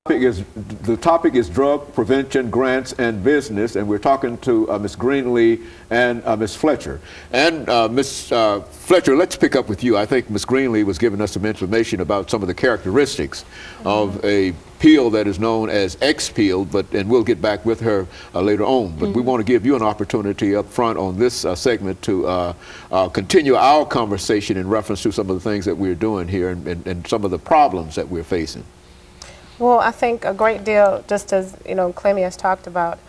The topic is drug prevention, grants, and business, and we're talking to Ms. Greenlee and Ms. Fletcher. And Ms. Fletcher, let's pick up with you. I think Ms. Greenlee was giving us some information about some of the characteristics of a peel that is known as X-peel, and we'll get back with her later on. But we want to give you an opportunity up front on this segment to continue our conversation in reference to some of the things that we're doing here and some of the problems that we're facing. Well, I think a great deal, just as Clemmy has talked about,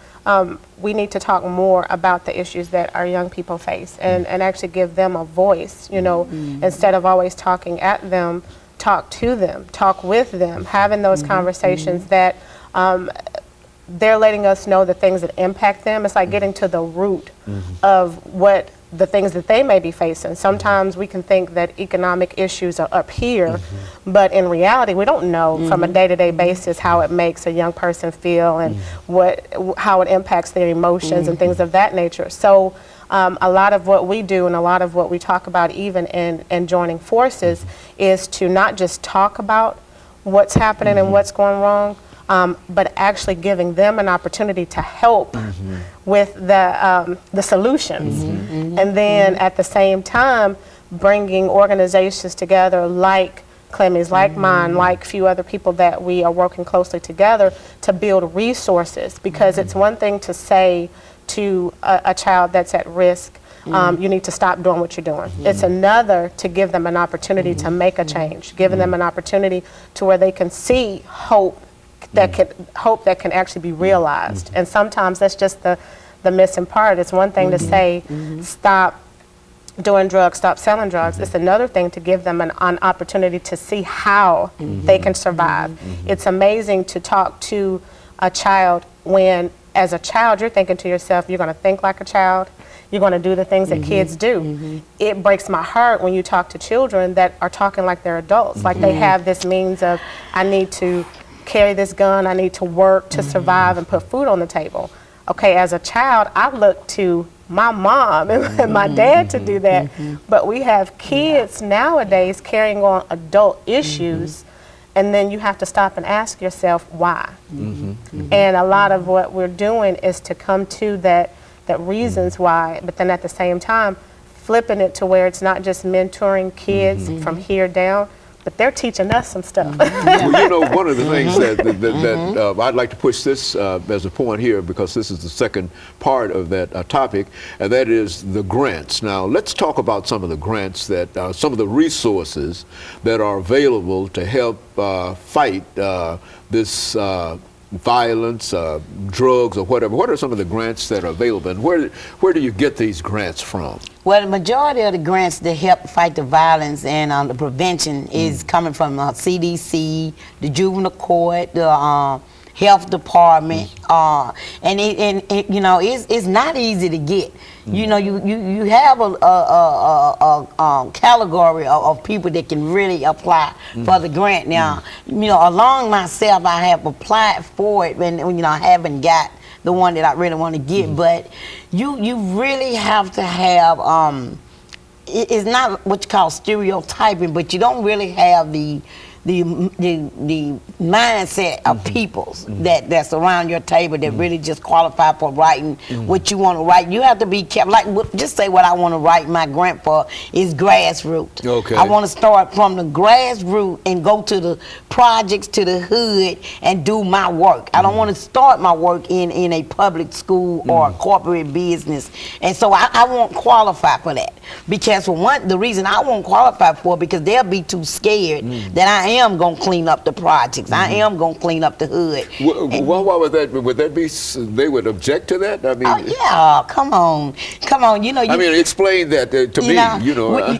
we need to talk more about the issues that our young people face and actually give them a voice, instead of always talking at them, talk to them, talk with them, having those conversations that they're letting us know the things that impact them. It's like getting to the root of what the things that they may be facing. Sometimes we can think that economic issues are up here, but in reality we don't know from a day-to-day basis how it makes a young person feel and how it impacts their emotions and things of that nature. So a lot of what we do and a lot of what we talk about even in joining forces is to not just talk about what's happening and what's going wrong, but actually giving them an opportunity to help with the solutions. And then at the same time, bringing organizations together like Clemmy's, like mine, like a few other people that we are working closely together to build resources. Because it's one thing to say to a child that's at risk, you need to stop doing what you're doing. It's another to give them an opportunity to make a change, giving them an opportunity to where they can see hope that can actually be realized. And sometimes that's just the missing part. It's one thing to say, stop doing drugs, stop selling drugs. It's another thing to give them an opportunity to see how they can survive. It's amazing to talk to a child when, as a child, you're thinking to yourself, you're going to think like a child, you're going to do the things that kids do. It breaks my heart when you talk to children that are talking like they're adults, like they have this means of, I need to carry this gun, I need to work to survive and put food on the table. Okay, as a child, I look to my mom and my dad to do that, but we have kids nowadays carrying on adult issues, and then you have to stop and ask yourself why. And a lot of what we're doing is to come to that reasons why, but then at the same time, flipping it to where it's not just mentoring kids from here down, but they're teaching us some stuff. Well, one of the things that I'd like to push this as a point here, because this is the second part of that topic, and that is the grants. Now, let's talk about some of the grants that, some of the resources that are available to help fight this violence, drugs, or whatever. What are some of the grants that are available, and where do you get these grants from? Well, the majority of the grants that help fight the violence and the prevention is coming from CDC, the juvenile court, the health department, and it's not easy to get. You have a category of people that can really apply for the grant. Now, along myself, I have applied for it, and I haven't got the one that I really want to get. But you really have to have. It's not what you call stereotyping, but you don't really have the mindset of peoples that's around your table that really just qualify for writing what you want to write. You have to be careful. Like, just say what I want to write my grant for is grassroots. Okay. I want to start from the grassroots and go to the projects, to the hood, and do my work. I don't want to start my work in a public school or a corporate business. And so I won't qualify for that. Because for one, the reason I won't qualify for it, because they'll be too scared that I am going to clean up the projects. I am going to clean up the hood. Well, why would that? Would that be? They would object to that? I mean, yeah. Come on. I mean, explain that to me.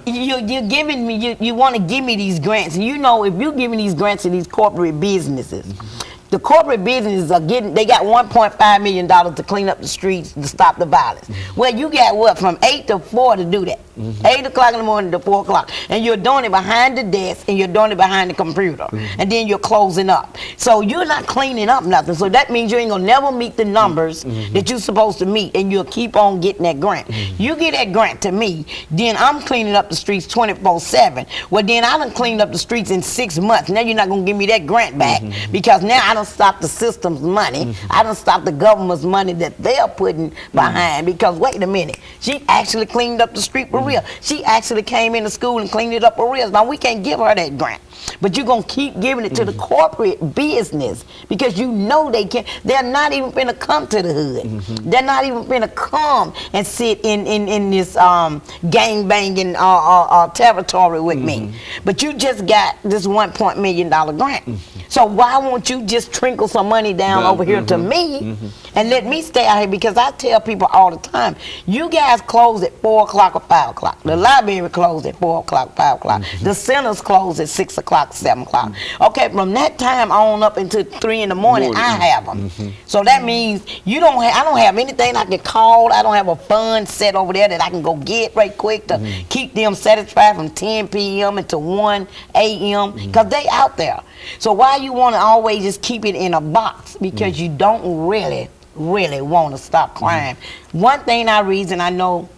You're giving me. You want to give me these grants. If you're giving these grants to these corporate businesses. The corporate businesses they got $1.5 million to clean up the streets to stop the violence. Well, you got what, from 8 to 4 to do that. 8 o'clock in the morning to 4 o'clock. And you're doing it behind the desk and you're doing it behind the computer. And then you're closing up. So you're not cleaning up nothing. So that means you ain't gonna never meet the numbers that you're supposed to meet, and you'll keep on getting that grant. You get that grant to me, then I'm cleaning up the streets 24/7. Well, then I done cleaned up the streets in 6 months. Now you're not gonna give me that grant back because now I done stopped the system's money. I done stopped the government's money that they're putting behind. Because wait a minute, she actually cleaned up the street for real. She actually came into school and cleaned it up for real. Now we can't give her that grant, but you're gonna keep giving it to the corporate business because you know they can't. They're not even finna come to the hood. They're not even finna come and sit in this gang banging territory with me. But you just got this $1 million grant. So why won't you just trickle some money down over here to me and let me stay out here? Because I tell people all the time, you guys close at 4 o'clock or 5 o'clock. The library closed at 4 o'clock, 5 o'clock. The centers close at 6 o'clock, 7 o'clock. Okay, from that time on up until 3 in the morning, I have them. So that means I don't have anything I can call. I don't have a fund set over there that I can go get right quick to keep them satisfied from 10 p.m. until 1 a.m. because they out there. So why you want to always just keep it in a box? Because you don't really want to stop crime. One thing I know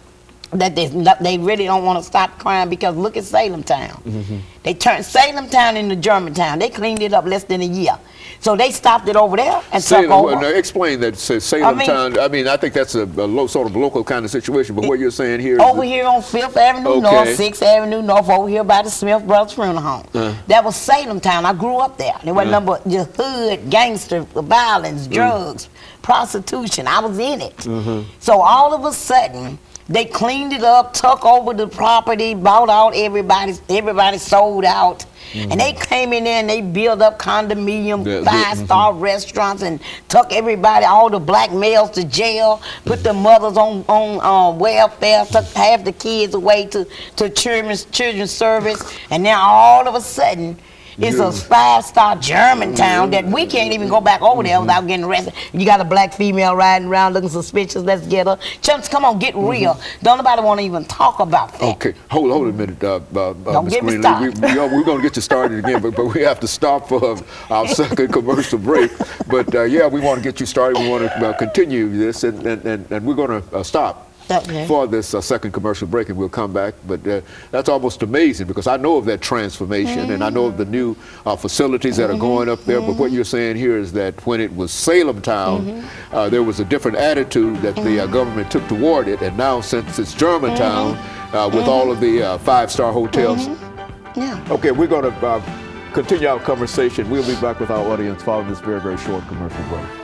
that they really don't want to stop crime because look at Salem Town. They turned Salem Town into Germantown. They cleaned it up less than a year. So they stopped it over there and took over. Now explain that, Salem Town. I mean, I think that's a sort of local kind of situation, but what you're saying here is over here on 5th Avenue North, 6th Avenue North, over here by the Smith Brothers Funeral Home. That was Salem Town. I grew up there. There was number just hood, gangster, violence, drugs, prostitution. I was in it. So all of a sudden, they cleaned it up, took over the property, bought out everybody sold out. And they came in there and they built up condominium, 5-star restaurants, and took everybody, all the black males to jail, put the mothers on welfare, took half the kids away to children's service, and now all of a sudden, it's a 5-star Germantown that we can't even go back over there without getting arrested. You got a black female riding around looking suspicious. Let's get her. Chumps, come on, get real. Don't nobody want to even talk about that. Okay, hold a minute, Don't Ms. get me Greenlee. started. We're going to get you started again, but we have to stop for our second commercial break. But yeah, we want to get you started. We want to continue this, and we're going to stop for this second commercial break, and we'll come back. But that's almost amazing because I know of that transformation and I know of the new facilities that are going up there. But what you're saying here is that when it was Salem Town, there was a different attitude that the government took toward it, and now since it's Germantown, with all of the 5-star hotels. Okay, we're going to continue our conversation. We'll be back with our audience following this very, very short commercial break.